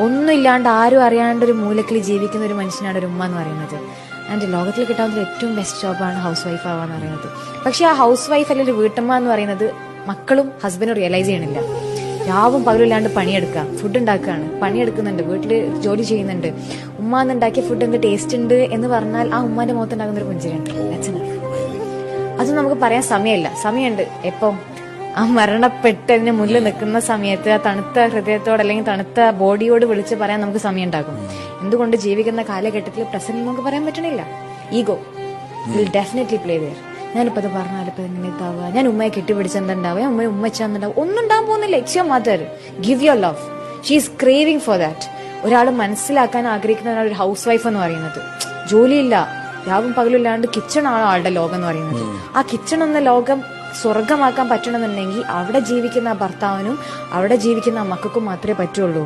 ഒന്നും ഇല്ലാണ്ട് ആരും അറിയാണ്ട് ഒരു മൂലക്കിൽ ജീവിക്കുന്ന ഒരു മനുഷ്യനാണ് ഒരു ഉമ്മ എന്ന് പറയുന്നത്. ആൻഡ് ലോകത്തിൽ കിട്ടാവുന്ന ഏറ്റവും ബെസ്റ്റ് ജോബാണ് ഹൗസ് വൈഫ് ആവാന്ന് പറയുന്നത്. പക്ഷെ ആ ഹൗസ് വൈഫ് അല്ലെങ്കിൽ ഒരു വീട്ടമ്മ എന്ന് പറയുന്നത് മക്കളും ഹസ്ബൻഡും റിയലൈസ് ചെയ്യണില്ല. രാവും പകലില്ലാണ്ട് പണിയെടുക്കുക, ഫുഡ് ഉണ്ടാക്കുകയാണ്, പണിയെടുക്കുന്നുണ്ട്, വീട്ടിൽ ജോലി ചെയ്യുന്നുണ്ട്. ഉമ്മ എന്നുണ്ടാക്കിയ ഫുഡ് എന്ത് ടേസ്റ്റ് ഉണ്ട് എന്ന് പറഞ്ഞാൽ ആ ഉമ്മാന്റെ മുഖത്തുണ്ടാകുന്ന ഒരു പുഞ്ചിരിയുണ്ട്. അത് നമുക്ക് പറയാൻ സമയമുണ്ട്. എപ്പം ആ മരണപ്പെട്ടതിന് മുന്നിൽ നിൽക്കുന്ന സമയത്ത് ആ തണുത്ത ഹൃദയത്തോട് അല്ലെങ്കിൽ തണുത്ത ബോഡിയോട് വിളിച്ച് പറയാൻ നമുക്ക് സമയം ഉണ്ടാകും. എന്തുകൊണ്ട് ജീവിക്കുന്ന കാലഘട്ടത്തിൽ പ്രസന്റ് നമുക്ക് പറയാൻ പറ്റണില്ല. Ego will definitely play there. ഞാനിപ്പോ അത് പറഞ്ഞാൽ ഇപ്പൊ എങ്ങനെ ഇതാവുക, ഞാൻ ഉമ്മയെ കെട്ടിപ്പിടിച്ച് എന്തുണ്ടാവുക, ഉമ്മ വെച്ചാന്നുണ്ടാവും, ഒന്നും ഉണ്ടാകാൻ പോകുന്നില്ല. It's your mother, give your love. She is craving for that. ഒരാൾ മനസ്സിലാക്കാൻ ആഗ്രഹിക്കുന്ന ഒരു ഹൗസ് വൈഫ് എന്ന് പറയുന്നത് ജോലിയില്ല, രാവും പകലില്ലാണ്ട് കിച്ചൺ ആണ് ആളുടെ ലോകം എന്ന് പറയുന്നത്. ആ കിച്ചൺ എന്ന ലോകം സ്വർഗമാക്കാൻ പറ്റണമെന്നുണ്ടെങ്കിൽ അവിടെ ജീവിക്കുന്ന ഭർത്താവിനും അവിടെ ജീവിക്കുന്ന മക്കൾക്കും മാത്രമേ പറ്റുള്ളൂ.